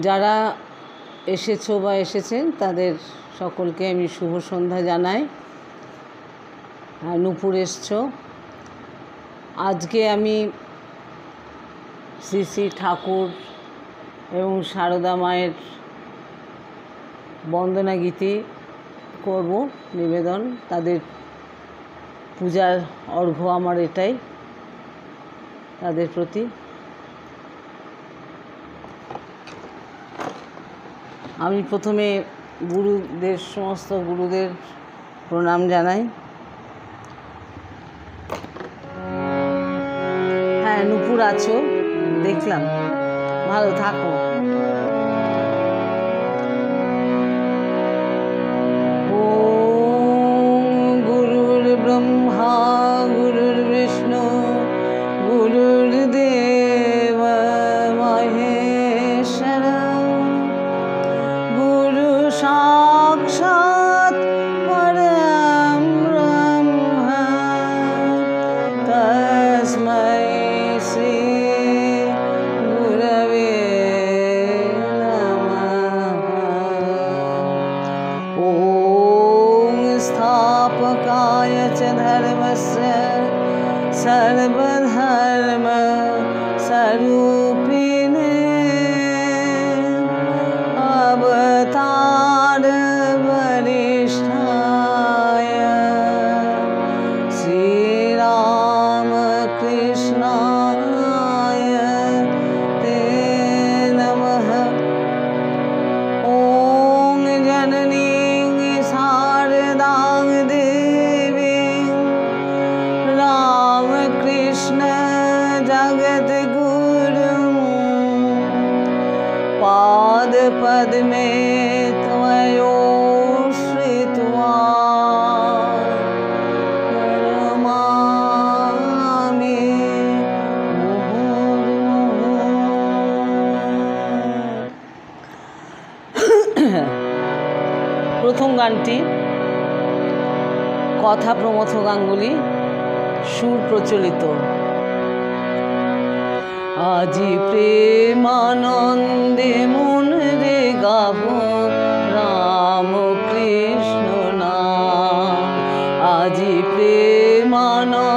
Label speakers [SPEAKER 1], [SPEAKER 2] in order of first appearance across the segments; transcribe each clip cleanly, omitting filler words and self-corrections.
[SPEAKER 1] যারা এসেছো বা এসেছেন তাদের সকলকে আমি শুভ সন্ধ্যা জানাই। নূপুর এসছো। আজকে আমি শ্রী শ্রী ঠাকুর এবং সারদা মায়ের বন্দনা গীতি করব, নিবেদন। তাদের পূজার অর্ঘ্য আমার এটাই, তাদের প্রতি। আমি প্রথমে গুরুদের, সমস্ত গুরুদের প্রণাম জানাই। হ্যাঁ, নূপুর আছো, দেখলাম, ভালো থাকো। ওম গুরুর ব্রহ্মা গুরুর্বিষ্ণু গুরুর্দেব মহেশ্বর গুরু সাক্ষাৎ পরম ব্রহ্ম তস্मै শ্রী গুরবে নমঃ। ওম স্থাপকায় চ ধর্মস্য সর্বধর্ম স্বরূপিণে अवतार वरिष्ठाय श्रीरामकृष्णाय ते नमः। ॐ जननीं शारदां देवीं रामकृष्ण जगद्गुरुं पादपद्मे त्वयोश्रित्वा प्रणमामि मुहुर्मुहुः। প্রথম গানটি কথা প্রমথ গাঙ্গুলি, সুর প্রচলিত। আজি প্রেমানন্দে মন রে গাবো রাম কৃষ্ণ নাম। আজি প্রেমানন্দে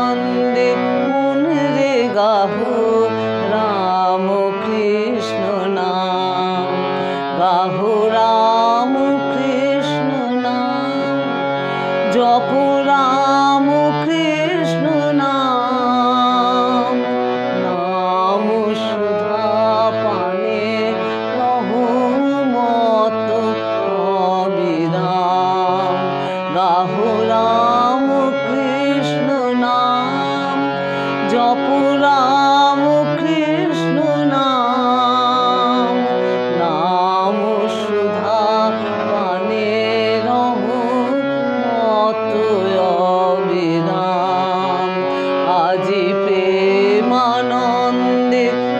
[SPEAKER 1] মন রে গাবো রাম কৃষ্ণ নাম। গাহো রাম কৃষ্ণ নাম, জপ রাম কৃষ্ণ নাম। নাম সুধা পানে রহো মত অবিরাম। গাহো রাম কৃষ্ণ নাম, জপ রাম কৃষ্ণ নাম। নাম সুধা পানে রহো মত অবিরাম। আজি প্রেমানন্দে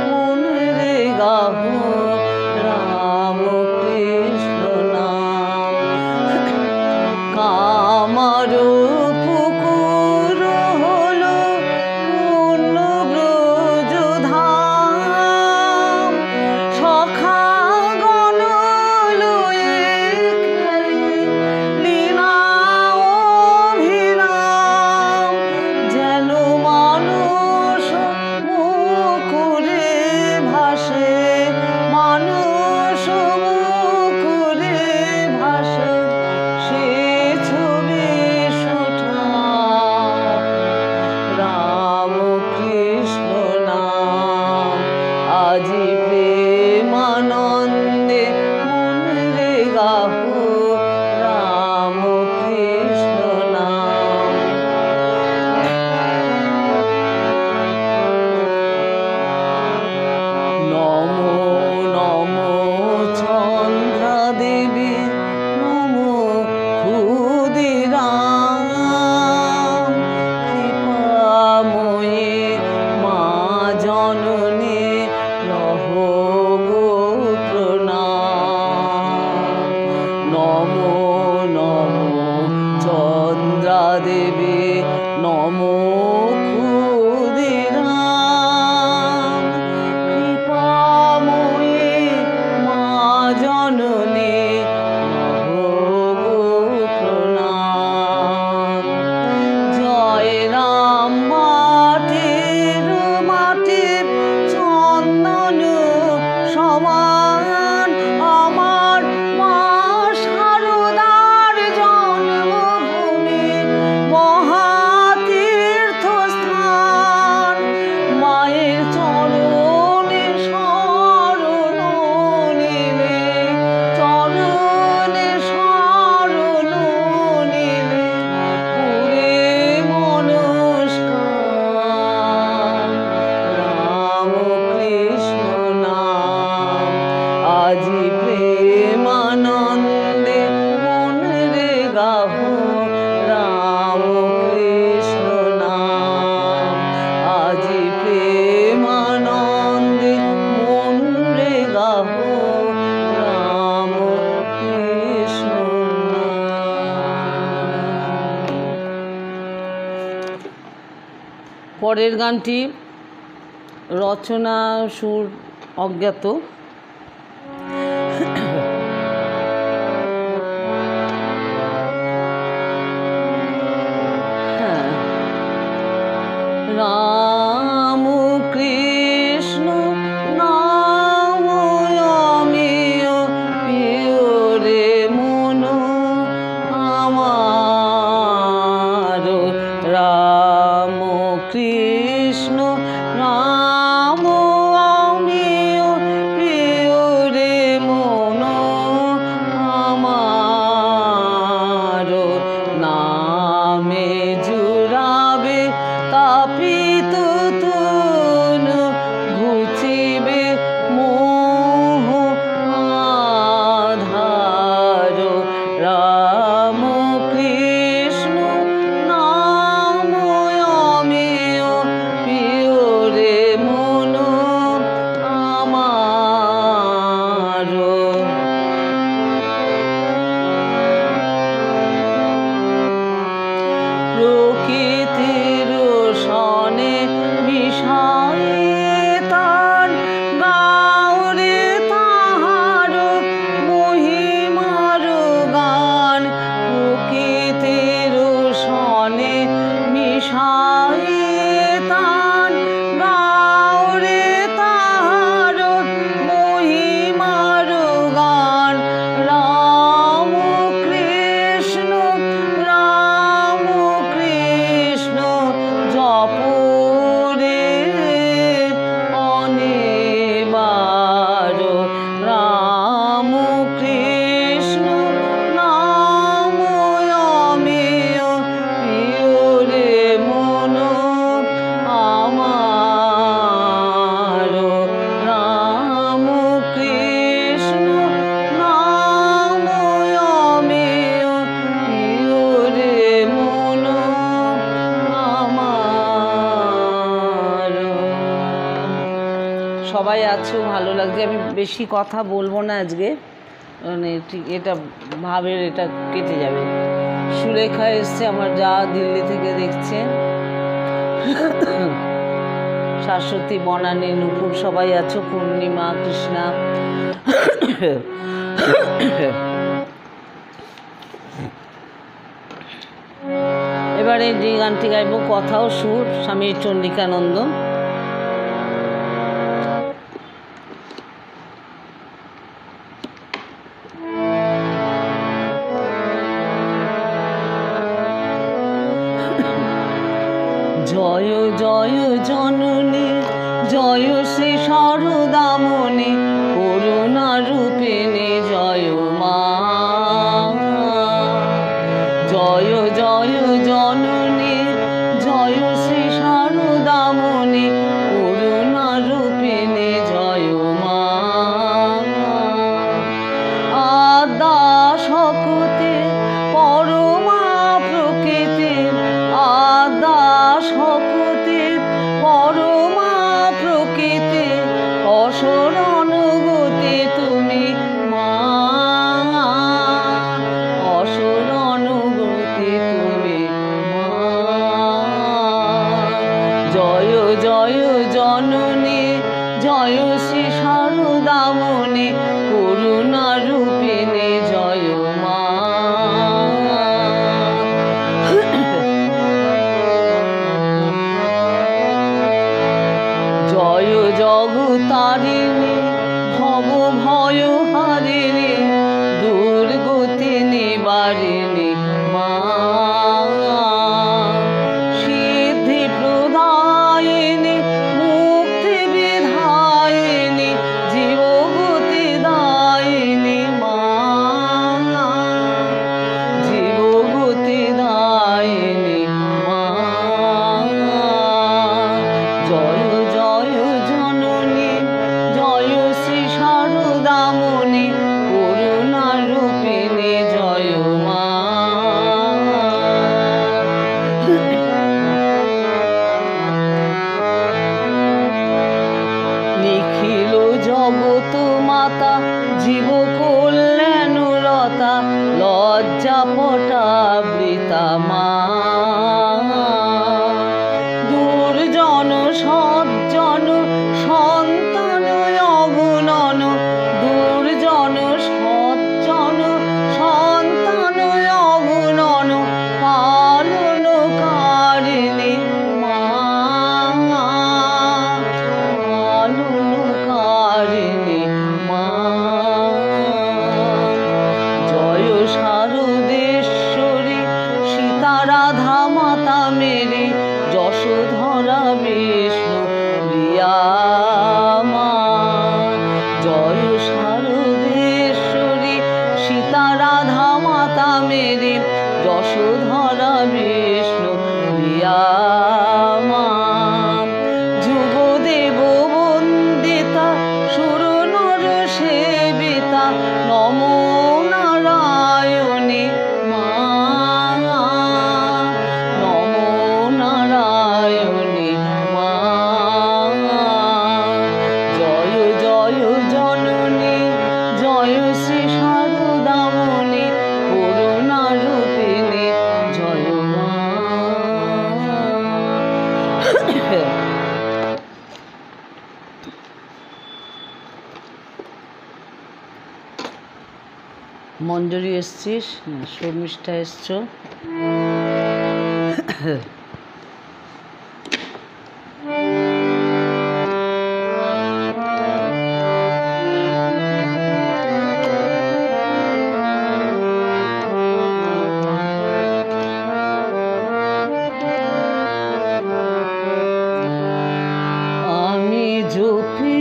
[SPEAKER 1] মন রে গাহো রাম কৃষ্ণ নাম। কামার পুকুর হলো পূর্ণ ব্রজ ধাম। সখাগণ লয়ে খেলে লীলা অভিরাম। যেন মানুষ মুকুরে ভাসে, মানুষ মুকুরে ভাসে, সে ছবি সুঠা রাম কৃষ্ণ নাম। আজি প্রেমানন্দে মন রে গাহো রাম কৃষ্ণ নাম। নমো নমো চন্দ্রা দেবী, নমো ক্ষুদিরাম। কৃপাময়ী মা জননী রহো গো প্রণাম। নমো নমো চন্দ্রা দেবী, নমো ক্ষুদিরাম। কৃপাময়ী মা কৃষ্ণ নাম। আজি প্রেমানন্দে মনরে গাহো রাম কৃষ্ণ নাম। আজি প্রেমানন্দে মনরে গাহো রাম কৃষ্ণ নাম। পরের গানটি রচনা সুর অজ্ঞাত। রাম কৃষ্ণ নাম অমিয় প্রিয় রে মন আমার। রাম কৃষ্ণ নাম অমিয় প্রিয় রে মন আমার। নামে জুড়াবে তাপিত তনু ঘুচিবে মোহ আধার। রাম কৃষ্ণ নাম অমিয় প্রিয় রে মন আমার। প্রকৃতির সনে মিশায়ে তার গাওরে তাহার মহিমার গান। প্রকৃতির সনে মিশায়ে তার গাওরে তাহার মহিমার গান। রাম কৃষ্ণ রাম কৃষ্ণ জপরে অনিবার। রাম কৃষ্ণ নাম অমিয় প্রিয় রে মন আমার। রাম কৃষ্ণ নাম অমিয় প্রিয় রে মন আমার। সবাই আছো, ভালো লাগছে। আমি বেশি কথা বলবো না আজকে, মানে ঠিক এটা ভাবের এটা কেটে যাবে। সুলেখা এসছে আমার যা, দিল্লি থেকে দেখছে। শাশ্বতী, বনানী, নুপুর সবাই আছো। পূর্ণিমা, কৃষ্ণা। এবারে যে গানটি গাইব কথা ও সুর স্বামী চন্ডিকানন্দ। জয় জয় জননী জয় শ্রী শারদামণি করুণা রূপিণী জয় মা। জয় জয় জননী জয় শ্রী শারদামণি করুণা রূপিণী জয় মা। আদ্যা শক্তি পরমা প্রকৃতি। আদ্যা শক্তি পরমা প্রকৃতি অসর অনুগতি তুমি মা। অসর অনুগতি তুমি মা। জয় জয় জননী জয় শ্রী শারদামণি করুণা রূপিণী জয় মা। জয় জগতারিণী ভব ভয় হারিণী দুর্গতি নিবারিণী মা। সিদ্ধি প্রদায়িনী মুক্তি বিধায়িনী জীবগতি দায়িনী মা। জীবগতি দায়িনী মা। জয় জয় জননী জগত মাতা জীব কল্যাণরতা লজ্জাপটা বৃতা মা। দুর্জন সজ্জন সন্তান অগুণন, দুর্জন সজ্জন সন্তান অগুণন পালনকারিণী মা, পালনকারিণী মা। জয় শারদেশ্বরী সীতা রাধা মাতা মেরি, যশোধরা বিষ্ণু প্রিয়া মা। জয় শারদেশ্বরী সীতা রাধা মাতা মেরি, যশোধরা বিষ্ণু প্রিয়া মা। যুগদেব বন্দিতা সুর নর সেবিতা নমো নারায়ণী মা, নমো নারায়ণী মা। জয় জয় জননী জয় শ্রী শারদামণি করুণারূপিণী জয় মা। মঞ্জরি এসছিস না শর্মিষ্ঠা এসছো? আমি জপি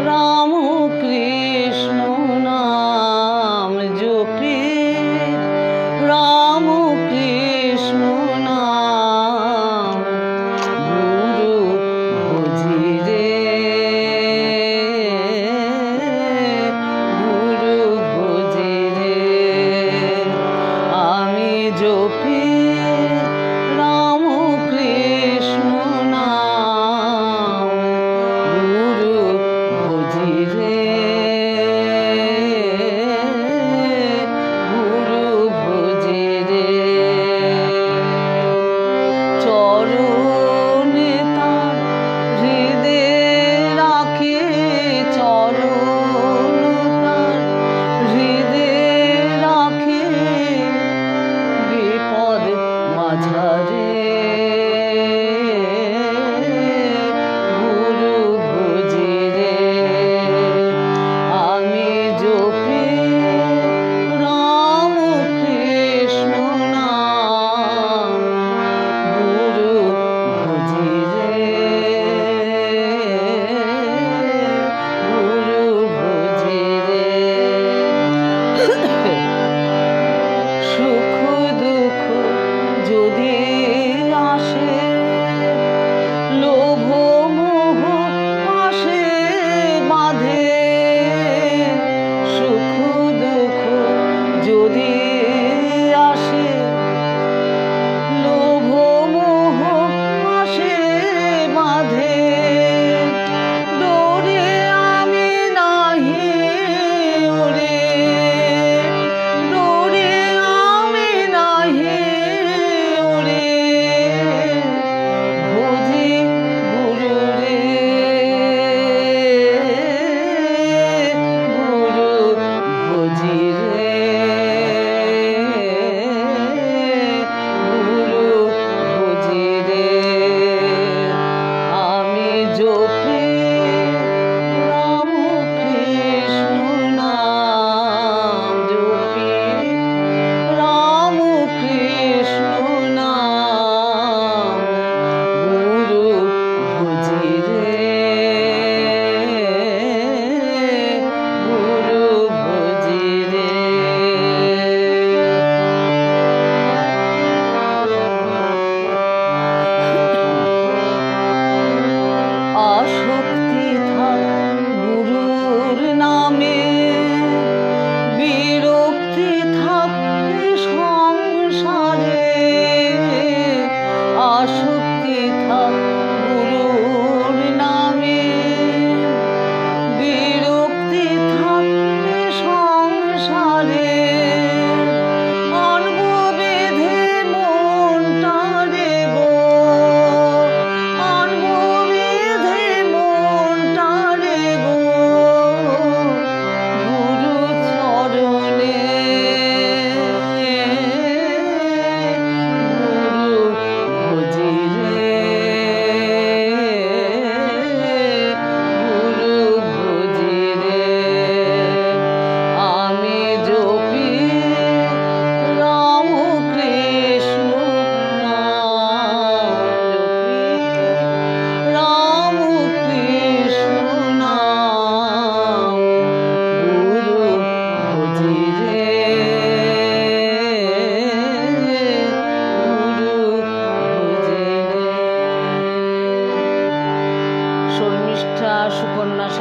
[SPEAKER 1] রাম কৃষ্ণ নাম, জপি রাম কৃষ্ণ নাম, গুরু ভজি রে, গুরু ভজি রে। আমি জপি রাম কৃষ্ণ নাম, গুরু ভজি রে, গুরু ভজি রে। চরণে তার হৃদয় রাখে, চরণ তার হৃদয় রাখে, বিপদ মাঝারে গুরু ভজি রে।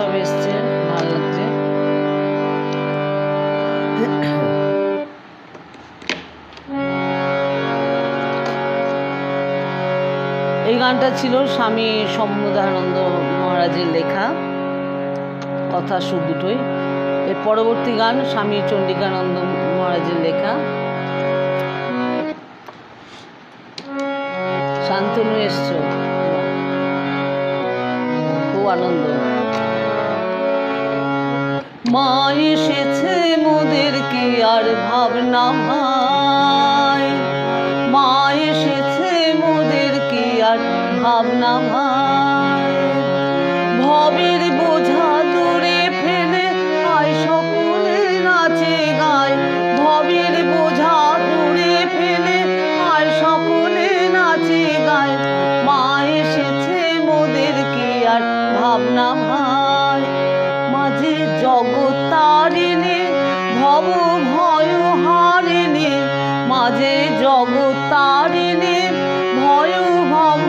[SPEAKER 1] সব এসছে, ভালো লাগছে। এই গানটা ছিল স্বামী সম্বুধানন্দ মহারাজের লেখা, কথা সুর দুটোই। এর পরবর্তী গান স্বামী চন্ডিকানন্দ মহারাজের লেখা। শান্তনু এসছো, খুব আনন্দ। মা এসেছে মোদের কি আর ভাবনা ভাই, মা এসেছে মোদের কি আর ভাবনা ভাই, ভবের বোঝা দূরে ফেলে আয় সকলে নাচে গায়, ভবের বোঝা দূরে ফেলে আয় সকলে নাচে গায়, মা এসেছে মোদের কি আর ভাবনা ভাই, মাঝে জগৎ তারিণী ভব ভয় হারিণী, মাঝে জগৎ তারিণী ভয় ভব,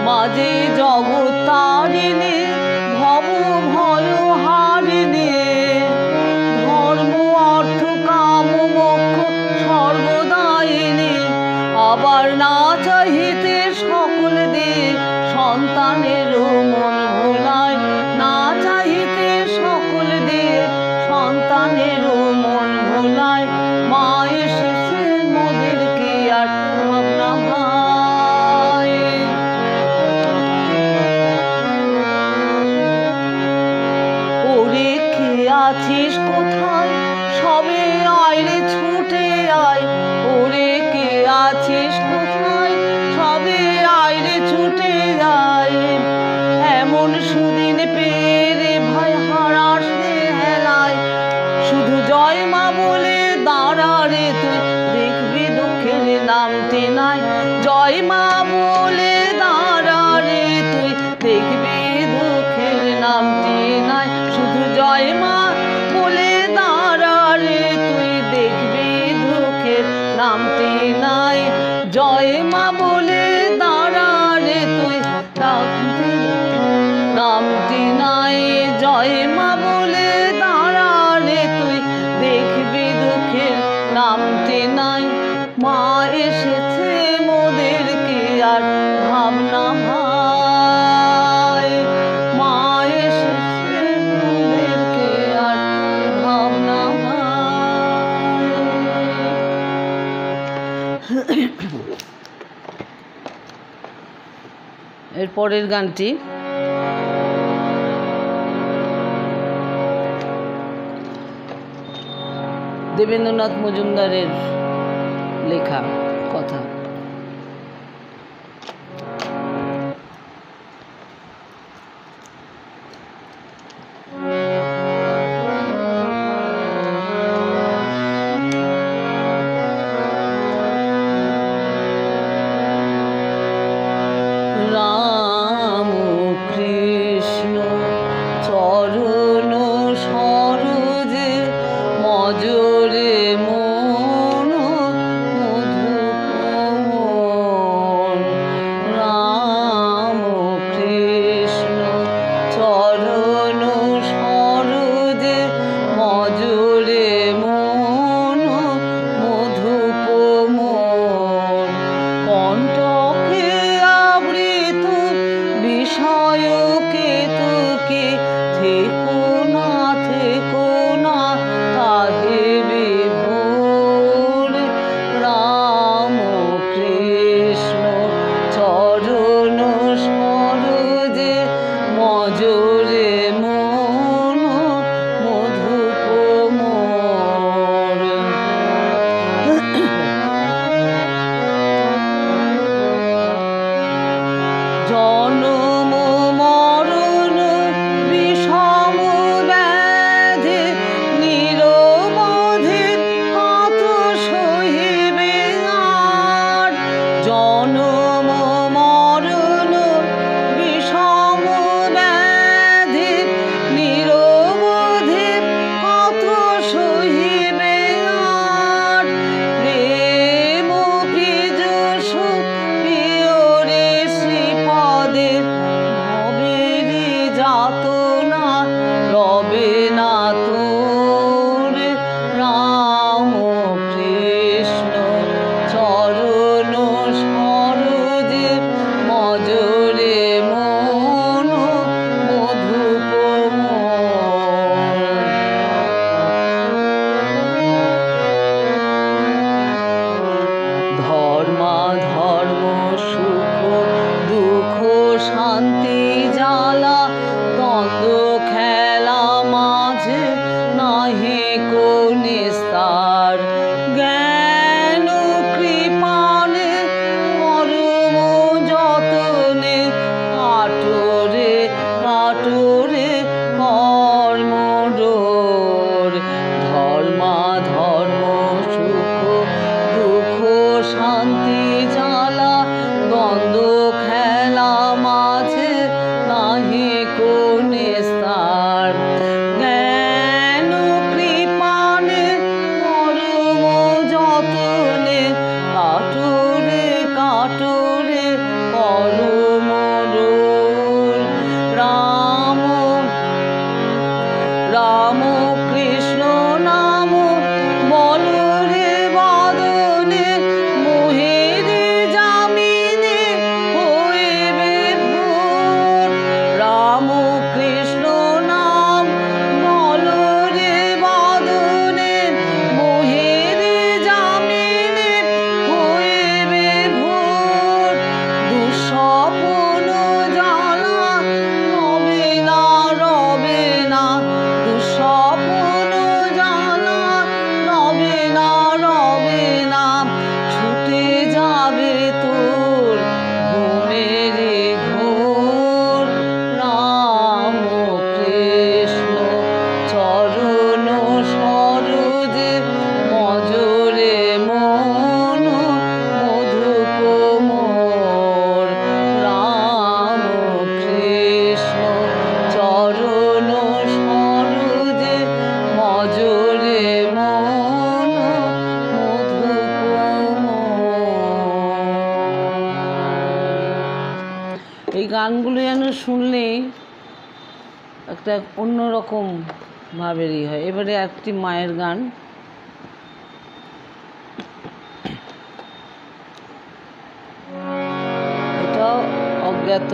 [SPEAKER 1] মাঝে জগৎ তারিণী ভব ভয় হারিণী, ধর্ম অর্থ কাম মোক্ষ সর্বদায়িনী, আবার না চাহিতে সকল দিয়ে সন্তানের মন ভোলায়, না চাহিতে সকল দিয়ে সন্তানের মন ভোলায়, মা এসেছে মোদের কি আর ভাবনা ভাই। ওরে কে আছিস কোথায় সবে আয় রে ছুটে আয়, ওরে কে আছিস কোথায় সবে আয় রে ছুটে আয়, এমন সুদিন পেয়ে রে ভাই হারাস রে হেলায়, শুধু জয় মা বলে দাঁড়া রে তুই দেখবি দুঃখের নামতে নাই, জয় মা বলে দাঁড়া রে তুই দেখবি দুঃখের নামতে নাই, শুধু জয় মা বলে দাঁড়া রে তুই দেখবি দুঃখের নামতে নাই, জয় মা বলে দাঁড়া রে তুই নামতে নাই, জয় মা বলে দাঁড়া রে তুই দেখবি দুঃখের নামতে নাই, মা এসেছে মোদের কি আর ভাবনা ভাই, মা এসেছে মোদের কি আর ভাবনা ভাই। এর পরের গানটি দেবেন্দ্রনাথ মজুমদারের লেখা কথা। রাম কৃষ্ণ চরণ সরোজে মজরে মন মধুপমন, রাম কৃষ্ণ চরণ সরোজে মজরে মন মধুপমন, কণ্ঠকে আবৃত বিষয় কেতুকে থেকো না তাহে বিভোর, রাম কৃষ্ণ চরণ সরোজে মজরে মন মধুপমর। জনম মরণ বিষম ব্যাধি নিরবধি কত সহিবে আর, জনম মরণ বিষম ব্যাধি রবে না তোর রাম কৃষ্ণ চরণ সরোজে মজরে মন মধুপ ধর্মা ধর্ম সুখ দুঃখ শান্তি জ্বালা দ্বন্দ্ব খেলা মাঝে নাহি কো নিস্তার জ্ঞান কৃপানে মরম যতনে কাটরে কাটরে কর্ম ডোর ধর্মা ধর্ম সুখ দুঃখ শান্তি জ্বালা দ্বন্দ্ব খেলা মাঝে নাহি কো নিস্তার জ্ঞান কৃপানে মরম যতনে কাটরে কাটরে পরম ডোর রাম রাম কৃষ্ণ নাম বলরে বদনে মোহের জামিনে হইবে ভোর রাম কৃষ্ণ নাম বলরে বদনে মোহের জামিনে হইবে ভোর দুঃস্বপ্ন জ্বালা রবে না রবে না দুঃস্বপ্ন জ্বালা রবে না রবে না ছুটে যাবে তোর ঘুমের ঘোর রাম কৃষ্ণ চরণ সরোজে মজরে মন মধুপ মোর রাম কৃষ্ণ চরণ সরোজে মজরে মন মধুপ মোর। এই গানগুলো যেন শুনলেই একটা অন্যরকম ভাবেরই হয়। এবারে একটি মায়ের গান, এটাও অজ্ঞাত।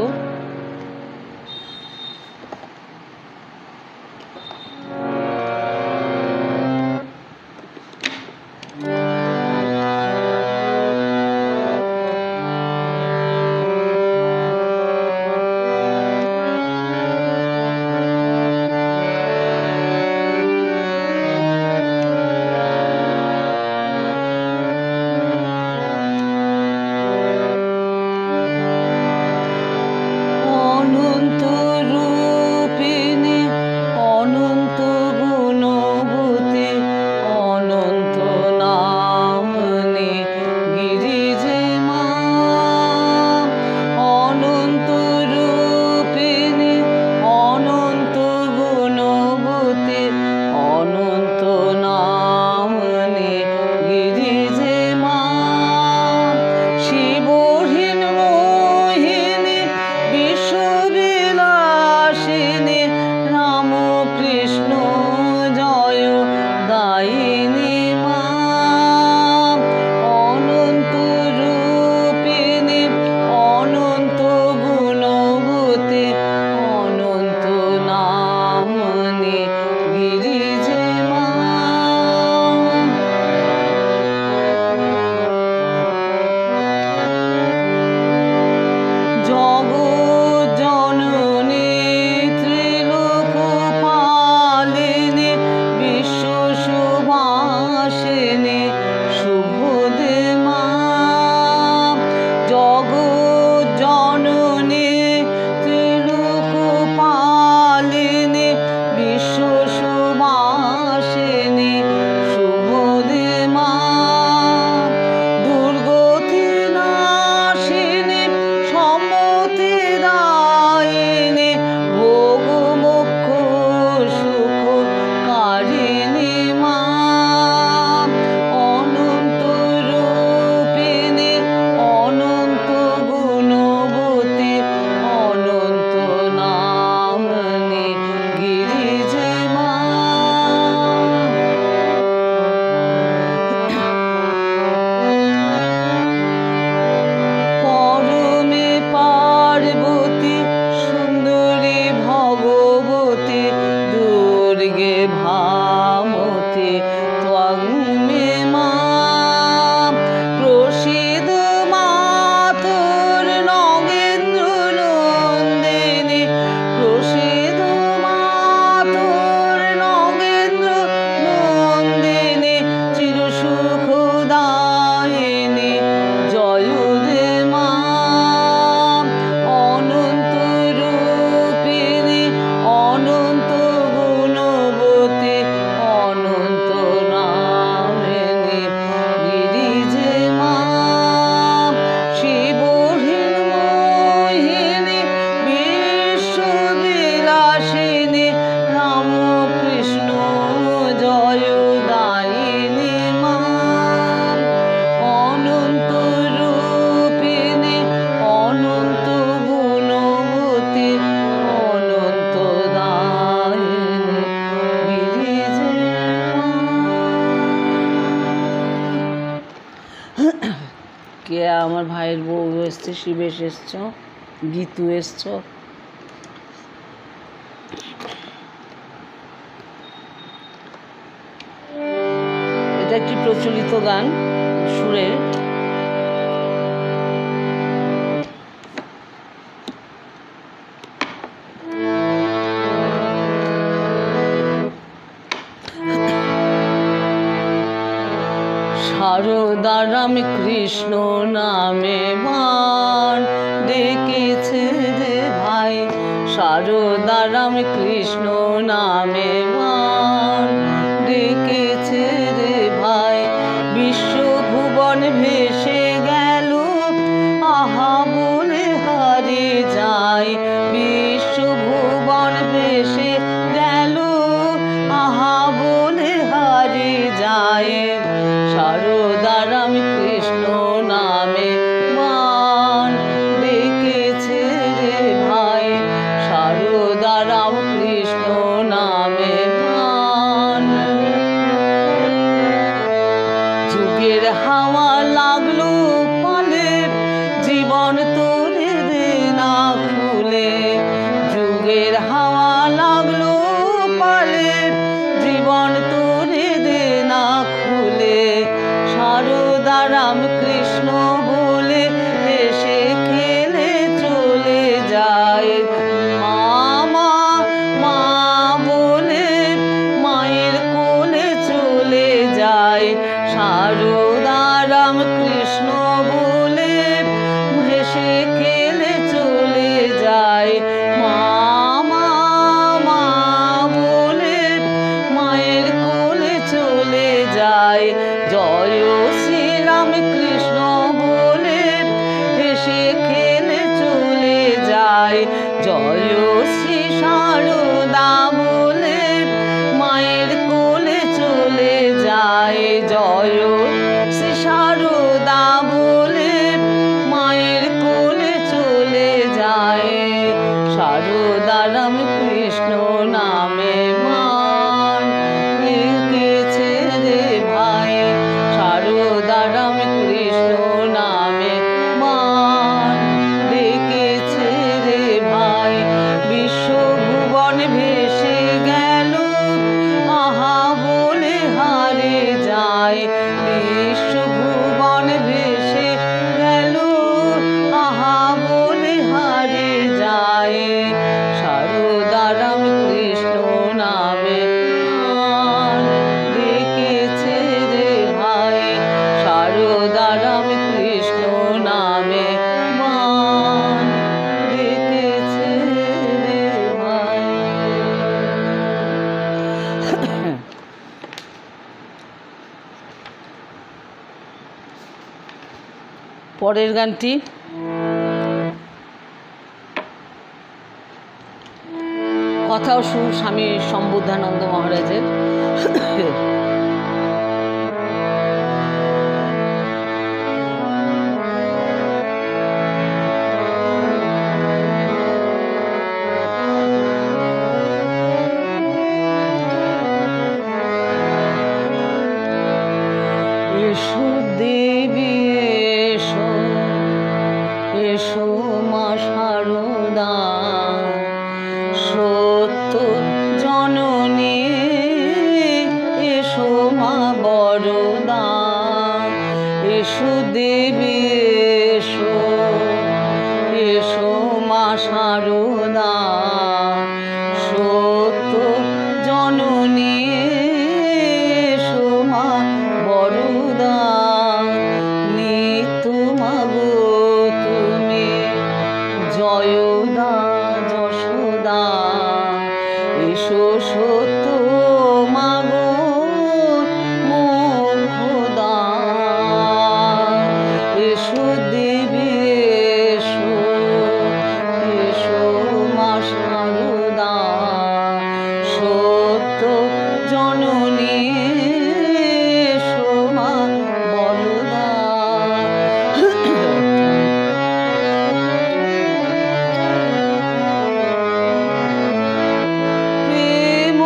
[SPEAKER 1] আমার ভাইয়ের বউ এসছে, শিবেশ এসছো, গীতু এসছো। এটা একটি প্রচলিত গান সুরের। সারদা রামকৃষ্ণ নামে মান ডেকেছে রে ভাই, সারদা রামকৃষ্ণ নামে মান ডেকেছে রে ভাই। বিশ্বভুবন ভেসে গেল আহা বলে হারে যায়, বিশ্বভুবন ভেসে গেল আহা বলে হারে যায়। সারদা রামকৃষ্ণ নামে মান ডেকেছে রে ভাই, সারদা রামকৃষ্ণ নামে মান। যুগের হাওয়া লাগলো পালে, জীবন তোরে দে না খুলে, যুগের হাওয়া লাগলো পালে, জীবন তোরে দে না খুলে। সারদা রামকৃষ্ণ বলে হেসে খেলে চলে যায়, মামা মা বলে মায়ের কোলে চলে যায়। সারদা রামকৃষ্ণ বলে হেসে খেলে চলে যায়, মামা মা বলে মায়ের কোলে চলে যায়। জয় শ্রী রামকৃষ্ণ বলে হেসে খেলে চলে যায়, জয় শ্রী সারদা বলে মায়ের কোলে চলে যায়, জয় শ্রী সারদা বলে মায়ের কোলে চলে যায়। সারদা রামকৃষ্ণ নামে মান ডেকেছে রে ভাই, সারদা রামকৃষ্ণ নামে মান ডেকেছে রে ভাই। বিশ্বভুবন ভেসে গেল আহা বলে হারে যায়, বিশ্বভুবন ভেসে গেল আহা বলে হারে যায়। সারদা রামকৃষ্ণ নামে মান ডেকেছে রে ভাই, সারদা রামকৃষ্ণ নামে মান ডেকেছে রে ভাই। পরের গানটি কথা ও সুর স্বামী সম্বুদ্ধানন্দ মহারাজের। এসো দেবী এসো, এসো মা সারদা, সত্য জননী এসো মা বরদা। এসো দেবী এসো, এসো মা সারদা, সত্য জননী এসো মা বরদা। নিত্য মাগো তুমি জয়দা যশোদা, এসো সত্য মাগো মোক্ষদা। এসো দেবী এসো, এসো মা সারদা, সত্য জননী এসো মা বরদা। প্রেম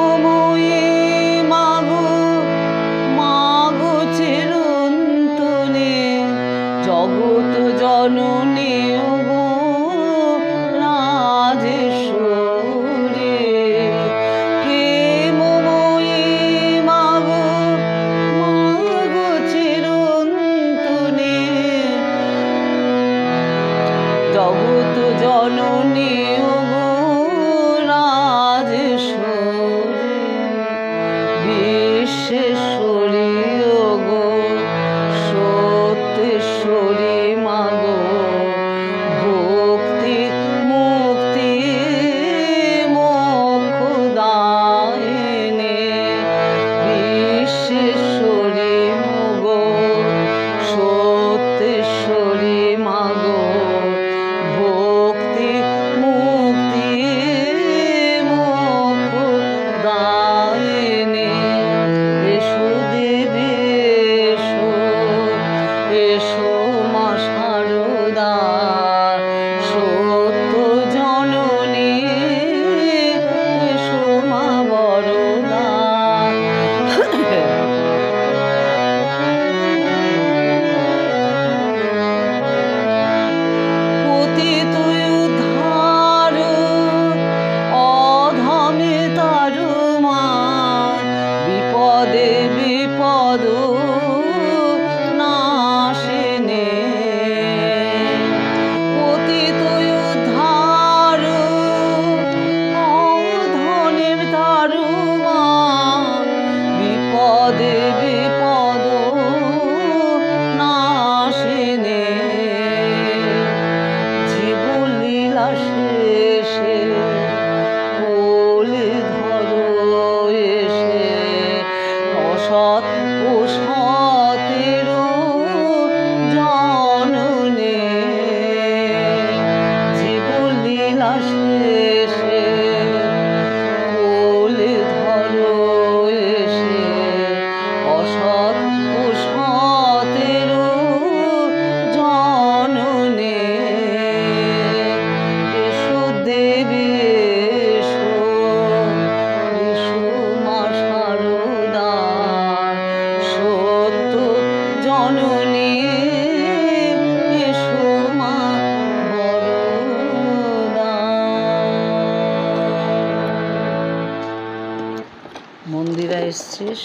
[SPEAKER 1] মন্দিরা এসছিস?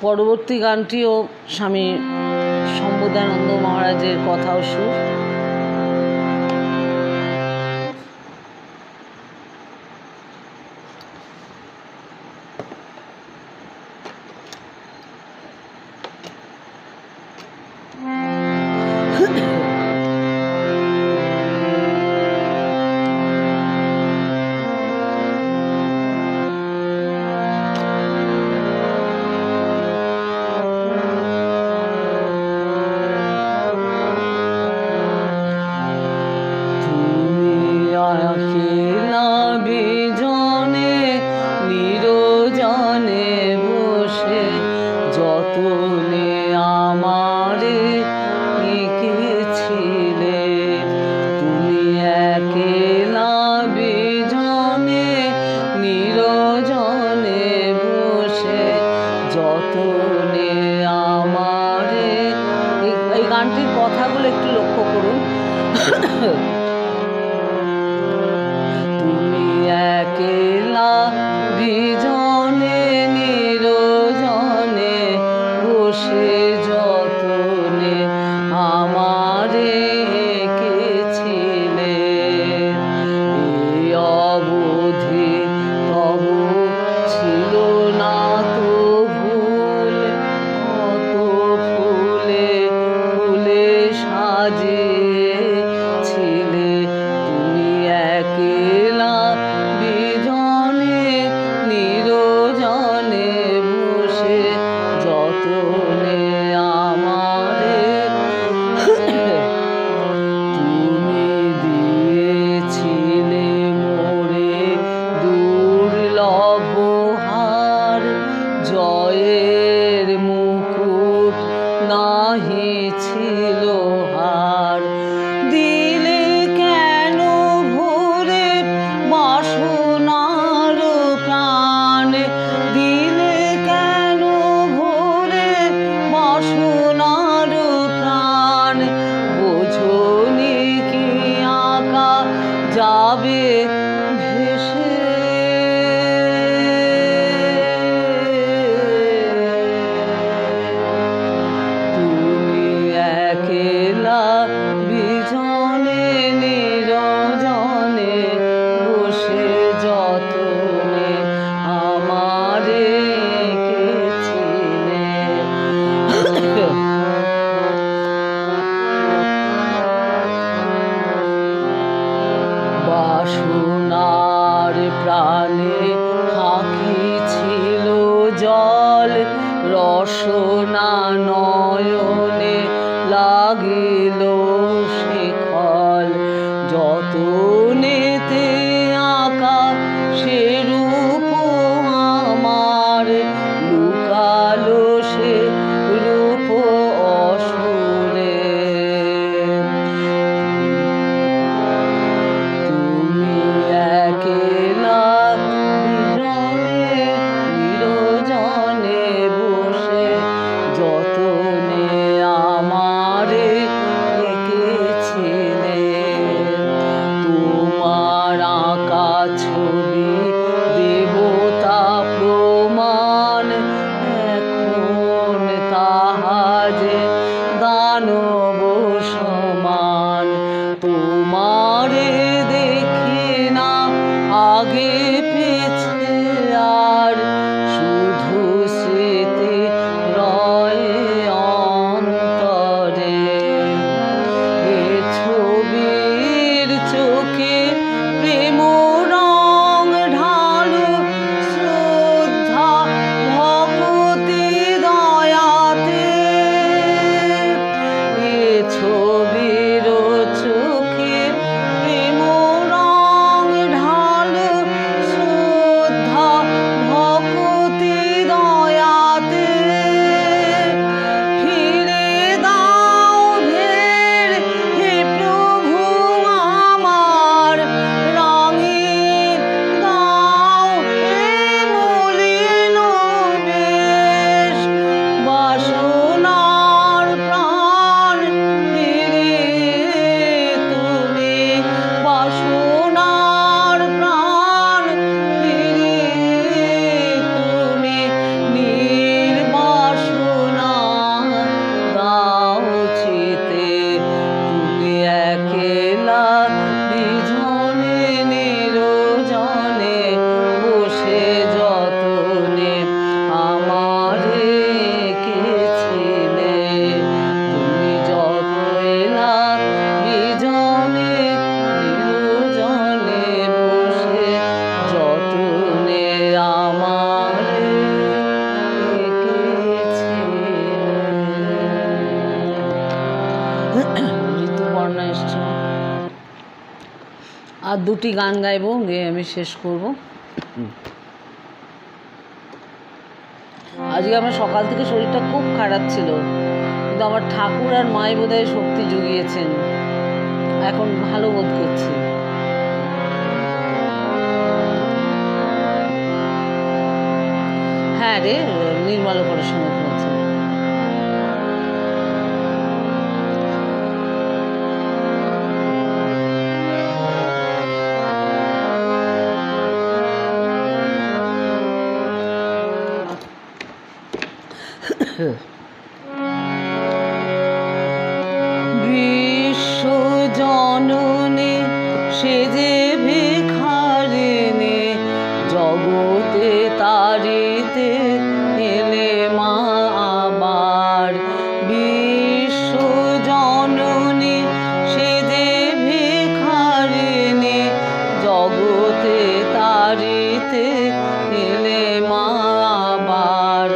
[SPEAKER 1] পরবর্তী গানটিও স্বামী সম্বোধানন্দ মহারাজের কথা ও সুর। যতনে আমারে এঁকেছিলে, তুমি একেলা বিজনে নিরজনে বসে যতনে আমারে। এই গানটির কথাগুলো একটু লক্ষ্য করুন। তুমি একেলা বিজনে নিরজনে বসে যতনে আমারে এঁকেছিলে, এই অবধি তব ছিল না তো ভুল, কত ফুলে ফুলে সাজিয়েছিলে, তুমি একেলা বিজনে নিরজনে বসে যতনে আমারে। তুমি দিয়েছিলে মোরে দুর্লভ হার, জয়ের মুকুট নাহি ছিল হার, দিলে কেন ভরে বাসনার প্রাণ, দিলে কেন ভরে বাসনার প্রাণ, বোঝনি কি আঁকা যাবে ভেসে, তুমি একেলা বিজনে নিরজনে বসে যতনে আমারে এঁকেছিলে। বাসনার প্রাণে ফাঁকি ছিল জল, রসনা নয়নে লাগিল শিখল, যতনেতে আঁকা সে রূপ আমার, লুকালো সে রূপ অসুরে, তুমি একেলা বিজনে নিরজনে বসে যতনে আমারে এঁকেছিলে, তোমার আঁকা ছবি দেবতা প্রমাণ, আর দুটি গান গাইবো, গিয়ে আমি শেষ করব। আজকে আমার সকাল থেকে শরীরটা খুব খারাপ ছিল, কিন্তু আমার ঠাকুর আর মাই বোধহয় শক্তি জুগিয়েছেন, এখন ভালো বোধ করছি। হ্যাঁ রে, নির্মল পড়াশোনা করেছে। বিশ্ব জননী সে যে ভিখারিণী, জগতে তারিতে এলে মা আবার। বিশ্ব জননী সে যে ভিখারিণী, জগতে তারিতে এলে মা আবার।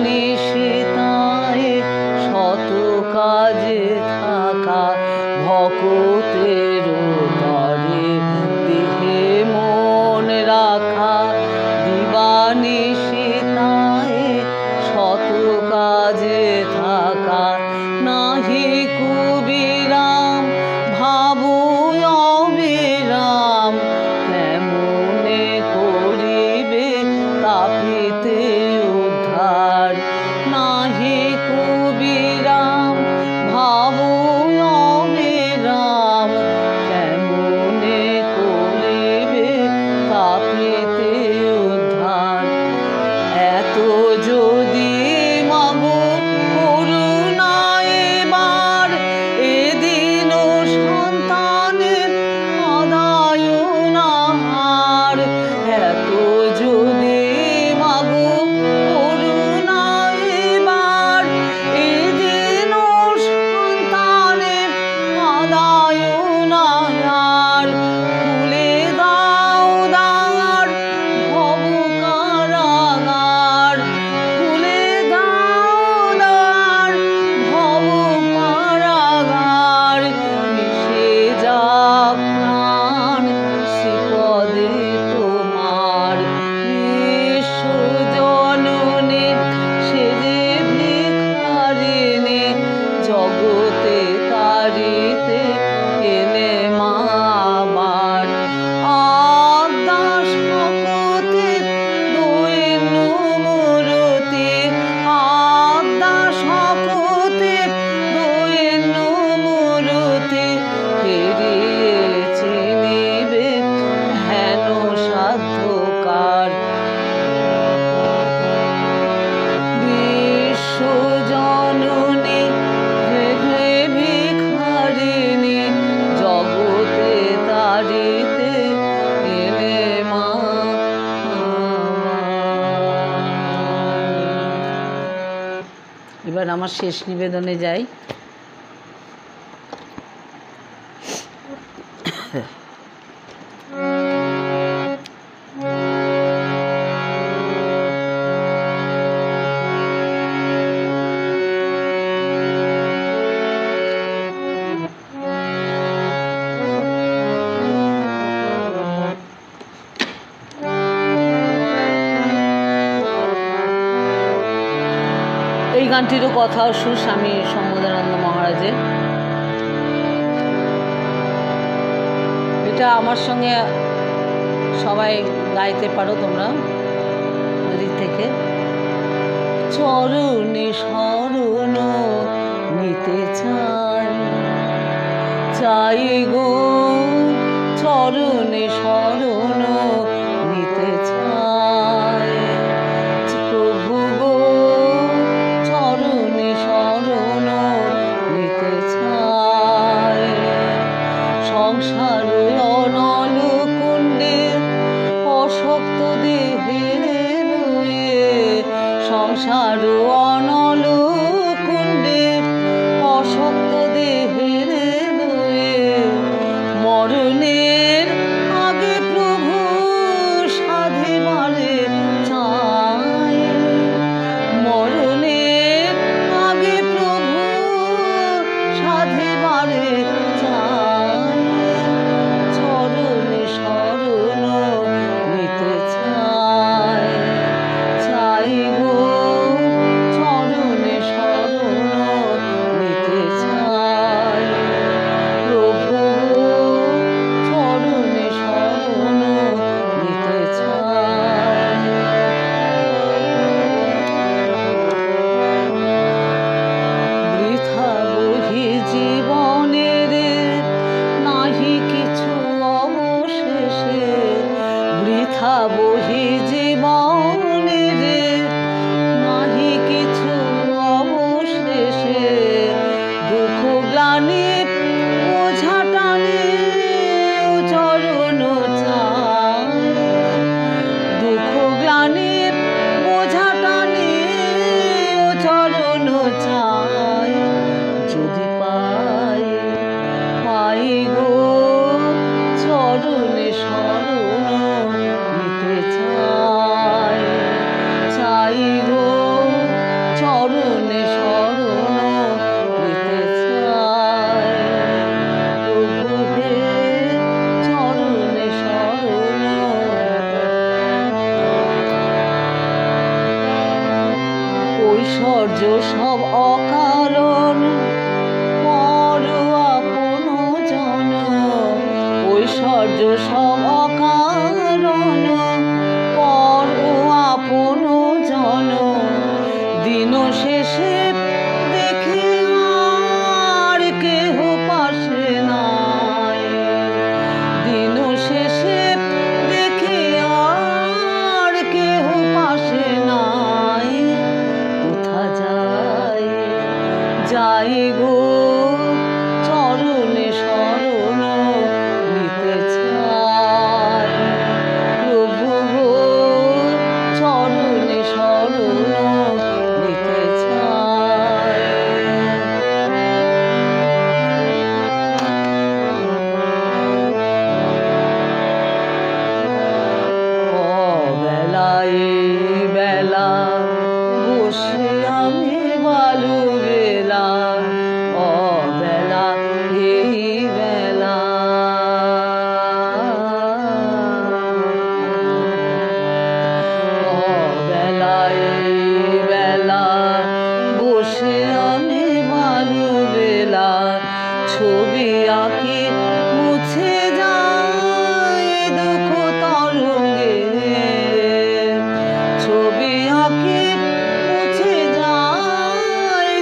[SPEAKER 1] নিশিতায় শত কাজে থাকা, ভকতের তরে দেহে মন রাখা। দিবানিশিতায় শত কাজে থাকা, নাহি কুবিরাম ভাবু অবিরাম। কেমনে করিবে তাপিতে উদ্ধার, নাহি কুবিরাম ভাবু অবিরাম। কেমনে করিবে তাপিতে উদ্ধার। এবার আমার শেষ নিবেদনে যাই। এই গানটিরও কথা ও সুর স্বামী সম্বোধানন্দ মহারাজের। এটা আমার সঙ্গে সবাই গাইতে পারো তোমরা দিক থেকে। চরণে শরণ নিতে চাই, চাই গো চরণে শরণ নিতে চাই, প্রভু গো চরণে শরণ নিতে চাই। সংসার অনল কুণ্ডে অশক্ত দেহে লয়ে, সংসার অনল কুণ্ডে অশক্ত দেহে লয়ে, মরণের আগে প্রভু সাধিবারে চাই, মরণের আগে প্রভু সাধিবারে চাই, চরণে শরণ নিতে চাই, চাই গো চরণে শরণ নিতে চাই, প্রভু চরণে শরণ নিতে চাই। বৃথা বহি জীবনের নাহি কিছু অবশেষে, বৃথা বহি জীবনের নাহি কিছু অবশেষে, দুঃখ গ্লানি বোঝা টানে চরণ চাই, দুঃখ গ্লানি বোঝা টানে চরণ চাই, যদি পাই পাই গো চরণে শরণ নিতে চাই, চাই গো চরণে শরণ নিতে চাই, প্রভু হে চরণে শরণ। ঐশ্বর্য সব অকারণ পর আপন জন, ঐশ্বর্য সব অকারণ পর আপন জন, দিন শেষে দেখে আর কেহ পাশে নাই, দিন শেষে দেখে আর কেহ পাশে নাই, কোথা যাই যাই গো চরণে শরণ নিতে চাই, প্রভু গো চরণে শরণ নিতে চাই। অবেলা এই বেলা বসে আমি বালু বেলা, অবেলা এই বেলা, অবেলা এই বেলা বসে আমি বালু বেলা, ছবি আঁকি মুছে যায় দুঃখ তরঙ্গে, ছবি আঁকি মুছে যায়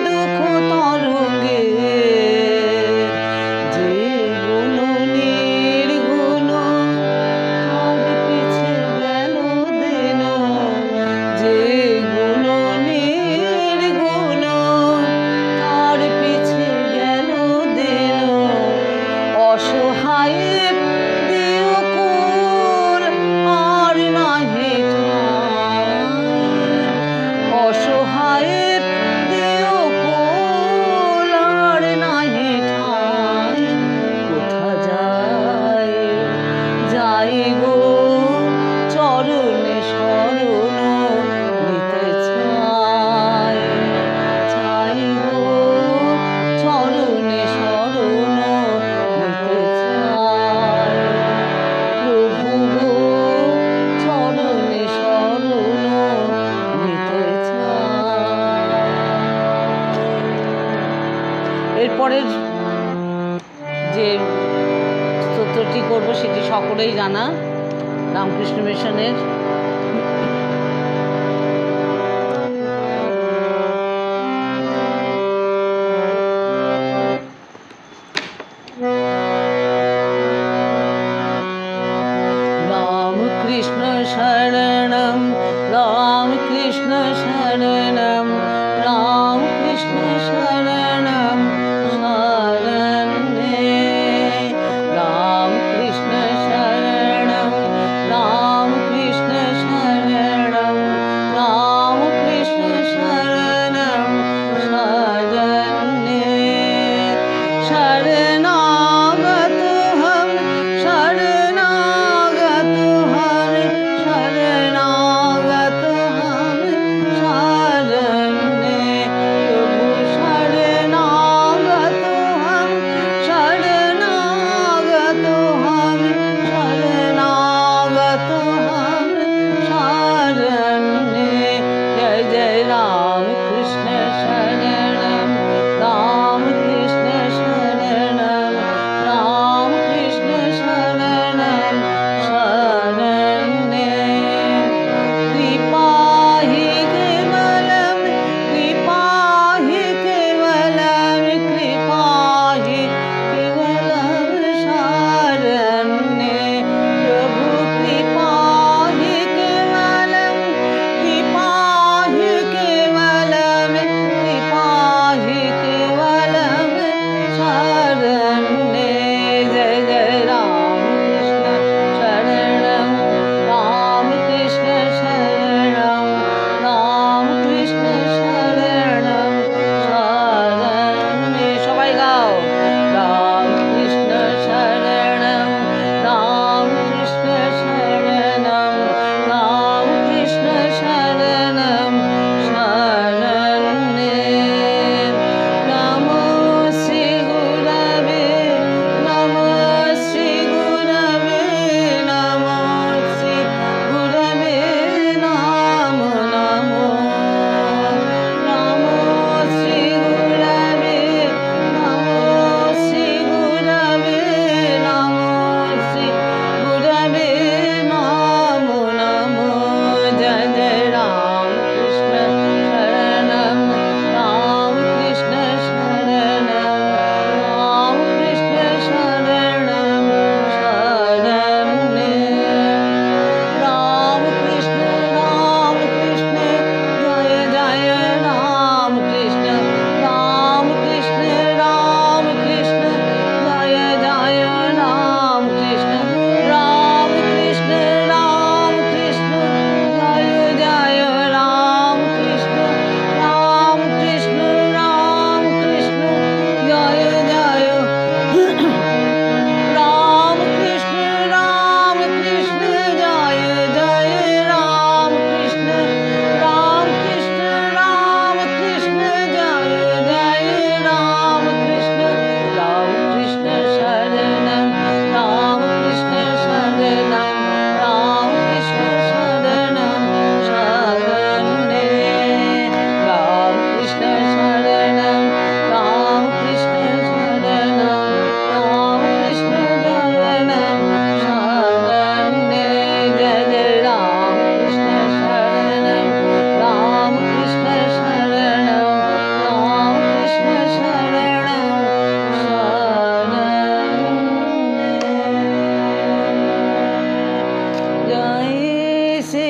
[SPEAKER 1] এরপরের যে স্তোত্রটি করব সেটি সকলেই জানা, রামকৃষ্ণ মিশনের। রামকৃষ্ণ শরণম রামকৃষ্ণ শরণম রামকৃষ্ণ শরণম শরণে রামকৃষ্ণ শরণম রামকৃষ্ণ শরণম রামকৃষ্ণ শরণম শরণে শরণাগত হম শরণাগত হম শরণাগত হম শরণে প্রভু শরণাগত হম শরণাগত হম শরণাগত হম শরণে জয় জয় রাম কৃষ্ণ শরণম রাম কৃষ্ণ শরণম রাম কৃষ্ণ শরণম শরণে कृपा ही केवलम कृपा ही केवलम कृपा ही केवलम शरण्ये प्रभु कृपा ही केवलम कृपा ही केवलम कृपा ही केवलम शरण्ये जय जय राम कृष्ण शरणम राम कृष्ण शरणम राम कृष्ण शरणम शरण्ये সবাই গাও রাম কৃষ্ণ শরণম রাম কৃষ্ণ শরণম রাম কৃষ্ণ শরণম শরণ্যে নমো শ্রী গুরবে নমো শ্রী গুরবে নমো শ্রী গুরবে নমো নমো নমো শ্রী গুরবে নমো শ্রী গুরবে নমো শ্রী গুরবে নমো নমো জয় জয় রাম কৃষ্ণ শরণম রাম কৃষ্ণ শরণম রাম কৃষ্ণ শরণম শরণ্যে রাম কৃষ্ণ জয় জয় রাম কৃষ্ণ রাম কৃষ্ণ রাম কৃষ্ণ জয় জয় রাম কৃষ্ণ রাম কৃষ্ণ রাম কৃষ্ণ জয় জয় রাম কৃষ্ণ রাম কৃষ্ণ রাম কৃষ্ণ জয় জয় রাম কৃষ্ণ রাম কৃষ্ণ জয় জয় রাম কৃষ্ণ রাম কৃষ্ণ রাম কৃষ্ণ জয় জয় রাম কৃষ্ণ রাম কৃষ্ণ শরণম রাম কৃষ্ণ শরণম রাম কৃষ্ণ শরণম শরণ্যে রাম কৃষ্ণ শরণম রাম কৃষ্ণ শরণম রাম কৃষ্ণ শরণম শরণ্যে জয় জয় রাম কৃষ্ণ শরণম রাম কৃষ্ণ শরণম রাম কৃষ্ণ শরণম শরণ্যে जय श्री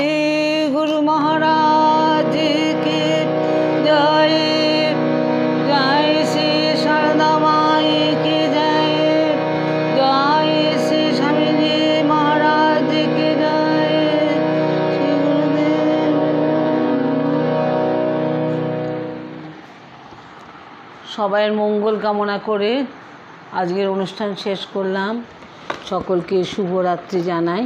[SPEAKER 1] गुरु महाराज की जय जय श्री शारदा माई की जय जय श्री स्वामी जी महाराज की जय श्री गुरुदेव। সবাইয়ের মঙ্গল কামনা করে আজকের অনুষ্ঠান শেষ করলাম। সকলকে শুভরাত্রি জানাই।